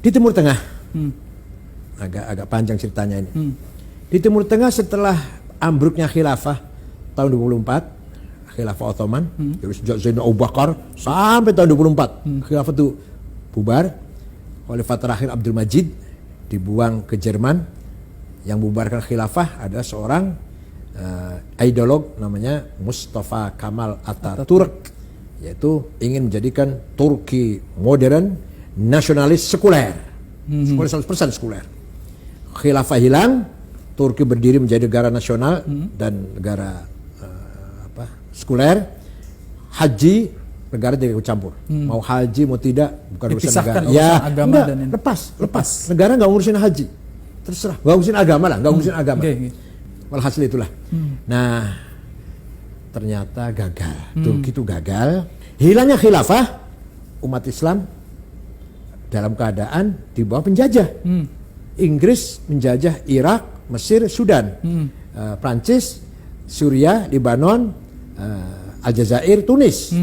Di Timur Tengah, agak panjang ceritanya ini. Di Timur Tengah setelah ambruknya khilafah tahun 24, khilafah Ottoman, dari sejak Zainal Abu Bakar sampai tahun 24, khilafah itu bubar. Khalifah terakhir Abdul Majid dibuang ke Jerman. Yang membubarkan khilafah adalah seorang ideolog namanya Mustafa Kemal Atatürk, yaitu ingin menjadikan Turki modern, nasionalis, sekuler. Sekuler 100% sekuler. Khilafah hilang, Turki berdiri menjadi negara nasional dan negara sekuler. Haji, negara tidak ikut campur. Mau haji mau tidak bukan urusan negara. Ya, agama enggak, dan ini. lepas. Negara nggak ngurusin haji. Terserah, nggak ngurusin agama lah, nggak ngurusin agama. Okay. Walhasil itulah. Nah, ternyata gagal. Turki itu gagal. Hilangnya khilafah, umat Islam dalam keadaan di bawah penjajah. Inggris menjajah Irak, Mesir, Sudan, Prancis, Suriah, Lebanon, Aljazair, Tunis,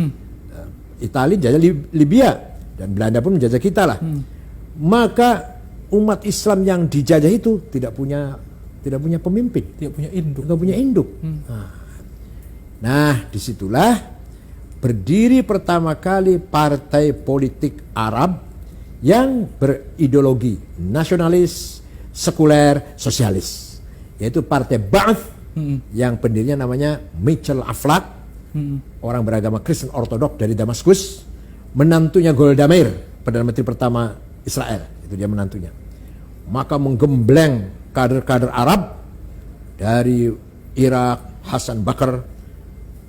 Italia menjajah Libya, dan Belanda pun menjajah kita lah. Maka umat Islam yang dijajah itu tidak punya pemimpin, tidak punya induk. Nggak punya induk. Nah, disitulah berdiri pertama kali partai politik Arab yang berideologi nasionalis, sekuler, sosialis, yaitu Partai Ba'ath, yang pendirinya namanya Michel Aflaq, orang beragama Kristen Ortodok dari Damaskus, menantunya Golda Meir, Perdana Menteri pertama Israel, itu dia menantunya. Maka menggembleng kader-kader Arab dari Irak, Hasan Bakr,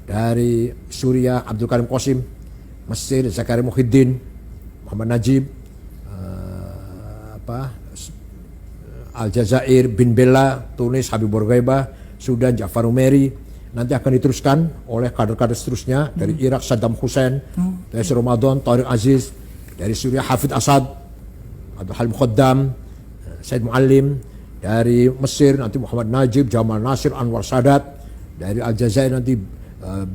dari Suriah, Abdul Karim Qasim, Mesir, Zakaria Muhyiddin, Muhammad Najib, Aljazair, Bin Bella, Tunis, Habib Bourguiba, Sudan, Ja'far Umeri. Nanti akan diteruskan oleh kader-kader seterusnya dari Irak, Saddam Hussein, dari Ramadan, Tariq Aziz, dari Suriah, Hafid Assad, Abdul Halim Khaddam, Said Muallim, dari Mesir nanti Muhammad Najib, Jamal Nasir, Anwar Sadat, dari Aljazair nanti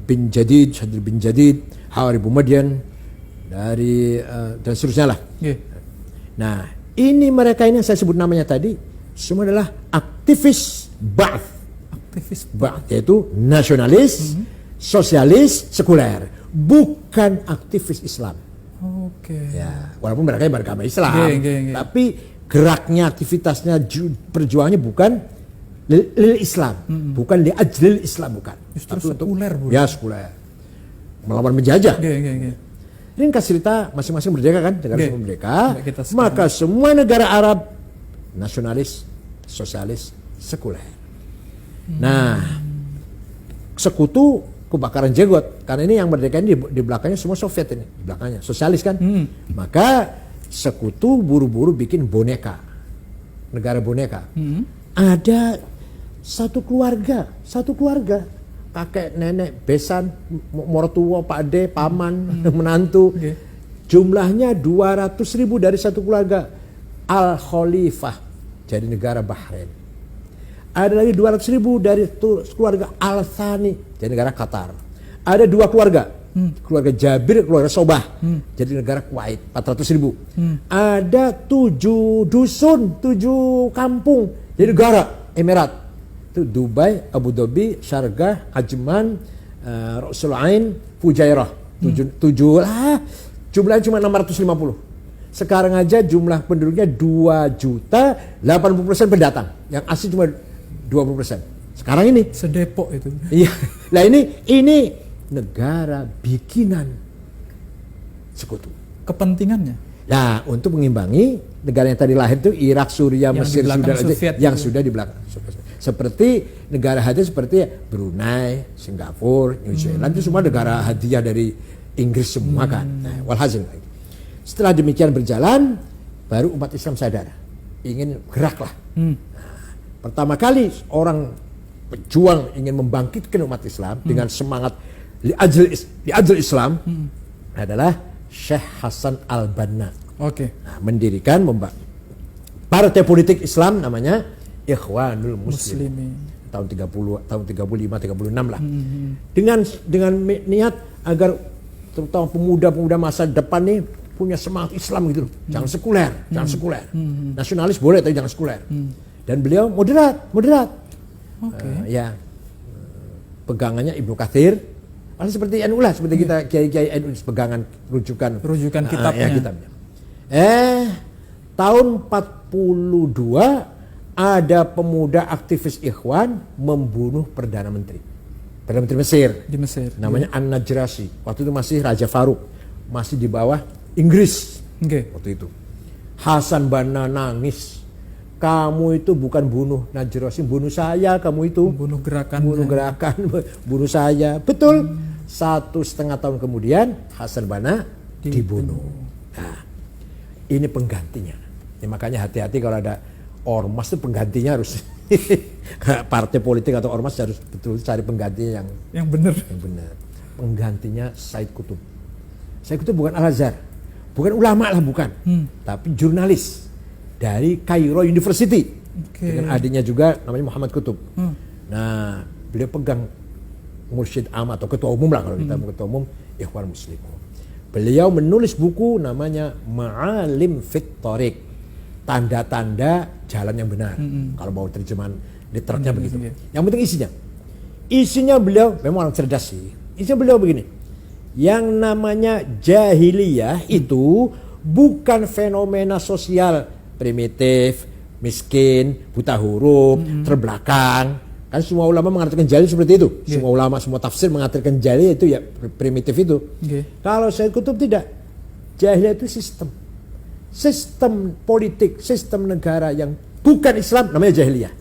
bin Jadid, Sadr bin Jadid, Hawari Boumediene, dari dan seterusnya lah. Nah, ini mereka ini yang saya sebut namanya tadi semua adalah aktivis Ba'ath. Aktivis Ba'ath yaitu nasionalis, sosialis, sekuler, bukan aktivis Islam. Ya, walaupun mereka beragama Islam, tapi geraknya, aktivitasnya, perjuangannya bukan lil Islam, bukan li ajlil Islam, bukan. Justru sekuler, ya sekuler, melawan menjajah. Ini kan cerita masing-masing merdeka kan, negara semua merdeka. Maka semua negara Arab nasionalis, sosialis, sekuler. Nah, sekutu kebakaran jenggot, karena ini yang merdeka ini di belakangnya semua Soviet ini, di belakangnya sosialis kan. Maka sekutu buru-buru bikin boneka, negara boneka. Ada satu keluarga, kakek, nenek, besan, mertua, pak ade, paman, menantu. Jumlahnya 200.000 dari satu keluarga. Al Khalifah jadi negara Bahrain. Ada lagi 200.000 dari keluarga Al Thani jadi negara Qatar. Ada dua keluarga, keluarga Jabir, keluarga Sobah jadi negara Kuwait, 400.000. Ada 7 dusun, 7 kampung jadi negara Emirat. Itu Dubai, Abu Dhabi, Sharjah, Ajman, Rasul Ain, Fujairah. 7 lah, jumlahnya cuma 650. Sekarang aja jumlah penduduknya 2 juta, 80% pendatang. Yang asli cuma 20%. Sekarang ini sedepok itu. Iya. Nah ini negara bikinan sekutu. Kepentingannya? Nah, untuk mengimbangi negara yang tadi lahir itu Irak, Suriah, Mesir, Sudan yang sudah di belakang. Seperti negara hadiah seperti Brunei, Singapura, New Zealand itu semua negara hadiah dari Inggris semua kan. Nah, walhasil. Setelah demikian berjalan, baru umat Islam sadar, ingin geraklah. Nah, pertama kali orang pejuang ingin membangkitkan umat Islam dengan semangat li ajl Islam adalah Syekh Hasan Al-Banna. Nah, mendirikan partai politik Islam namanya Ikhwanul Muslimin. Tahun 30, tahun 35, 36 lah. Dengan niat agar terutama pemuda-pemuda masa depan nih punya semangat Islam gitu loh. Jangan sekuler, jangan sekuler. Nasionalis boleh tapi jangan sekuler. Dan beliau moderat. Pegangannya Ibnu Katsir, seperti NU lah, seperti kita kiai NU pegangan rujukan kitabnya. Kitabnya. Tahun 42 ada pemuda aktivis Ikhwan membunuh Perdana Menteri Mesir. Di Mesir. Namanya An-Najrasi. Waktu itu masih Raja Faruk, masih di bawah Inggris. Waktu itu Hasan Banna nangis. Kamu itu bukan bunuh Najrasi, bunuh saya. Kamu itu bunuh gerakan, bunuh saya. Betul. 1,5 tahun kemudian Hasan Banna dibunuh. Nah, ini penggantinya. Ya, makanya hati-hati kalau ada ormas itu penggantinya harus partai politik atau ormas harus betul cari penggantinya yang benar. Penggantinya Said Qutb. Said Qutb bukan Al-Azhar, bukan ulama lah, bukan, tapi jurnalis dari Cairo University. Dengan adiknya juga namanya Muhammad Qutb. Nah, beliau pegang mursyid am atau ketua umum lah kalau kita ketua umum Ikhwan Muslimun. Beliau menulis buku namanya Ma'alim Fit Thoriq, tanda-tanda jalan yang benar. Kalau mau terjemahan literarnya begitu. Yang penting isinya beliau memang orang cerdas sih. Isinya beliau begini. Yang namanya jahiliyah itu bukan fenomena sosial primitif, miskin, buta huruf, terbelakang. Kan semua ulama mengatakan jahiliyah seperti itu. Semua ulama, semua tafsir mengatakan jahiliyah itu ya primitif itu. Kalau Said Qutb tidak. Jahiliyah itu sistem politik, sistem negara yang bukan Islam namanya jahiliyah.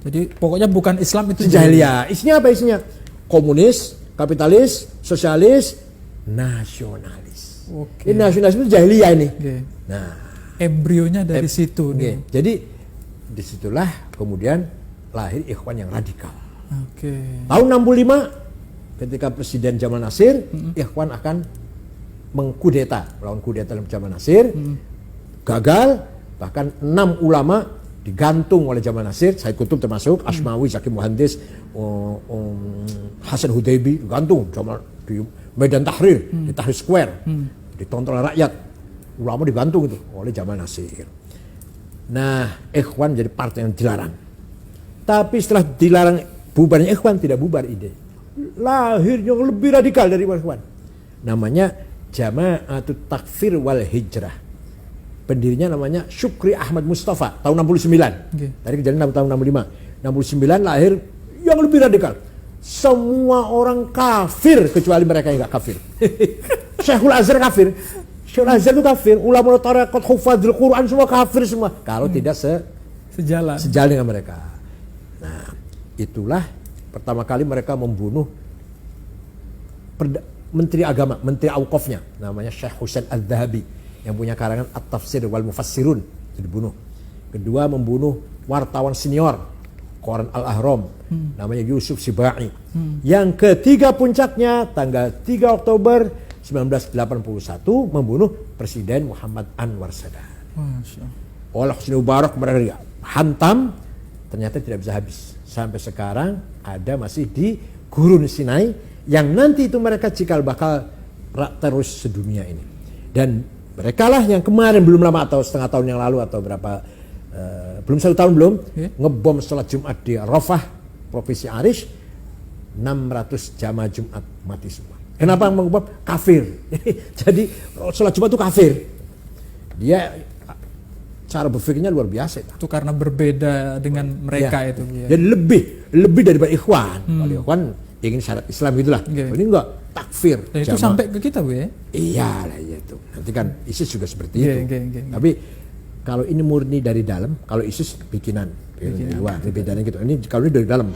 Jadi pokoknya bukan Islam itu jahiliyah. Isinya apa isinya? Komunis, kapitalis, sosialis, nasionalis. Ini nasionalis itu jahiliyah ini. Nah, embrionya dari situ nih. Jadi disitulah kemudian lahir Ikhwan yang radikal. Tahun 65 ketika Presiden Jamal Nasir, Ikhwan akan mengkudeta, melawan kudeta Jamal Nasir. Gagal, bahkan 6 ulama digantung oleh Jamal Nasir, Said Qutb termasuk, Asmawi, Zaki Muhandis, Hasan Hudaybi digantung di Medan Tahrir, di Tahrir Square, ditonton oleh rakyat. Ulama digantung itu oleh Jamal Nasir. Nah, Ikhwan jadi partai yang dilarang. Tapi setelah dilarang bubarnya Ikhwan, tidak bubar ide. Lahir yang lebih radikal dari Ikhwan. Namanya Jama'atut Takfir wal Hijrah. Pendirinya namanya Syukri Ahmad Mustafa tahun 69. Tadi kejadian tahun 65. 69 lahir yang lebih radikal. Semua orang kafir kecuali mereka yang enggak kafir. Syekhul Azhar kafir. Syekhul Azhar itu kafir. Ulama tarekat, hufadzul Quran semua kafir semua. Kalau tidak sejalan dengan mereka. Nah, itulah pertama kali mereka membunuh Menteri Agama, Menteri Auqafnya, namanya Syekh Husain Al-Dhahabi yang punya karangan At-Tafsir wal Mufassirun, itu dibunuh. Kedua membunuh wartawan senior Koran Al-Ahram, namanya Yusuf Sibai. Yang ketiga puncaknya tanggal 3 Oktober 1981 membunuh Presiden Muhammad Anwar Sadat. Oleh Husni Mubarak mereka hantam, ternyata tidak bisa habis. Sampai sekarang ada masih di Gurun Sinai yang nanti itu mereka cikal bakal terus sedunia ini. Dan mereka lah yang kemarin belum lama atau setengah tahun yang lalu atau berapa belum 1 tahun belum ngebom sholat Jumat di Rafah provinsi Arish, 600 jamaah Jumat mati semua. Kenapa ngebom? Kafir. Jadi sholat Jumat itu kafir. Dia cara berpikirnya luar biasa itu karena berbeda dengan mereka itu. Jadi lebih daripada Ikhwan. Kalau Ikhwan ingin syarat Islam gitulah. Ini enggak takfir. Itu sampai ke kita, Bu ya? Iyalah itu. Nanti kan ISIS juga seperti itu. Tapi kalau ini murni dari dalam, kalau ISIS bikinan dari luar, bedanya gitu. Ini kalau ini dari dalam.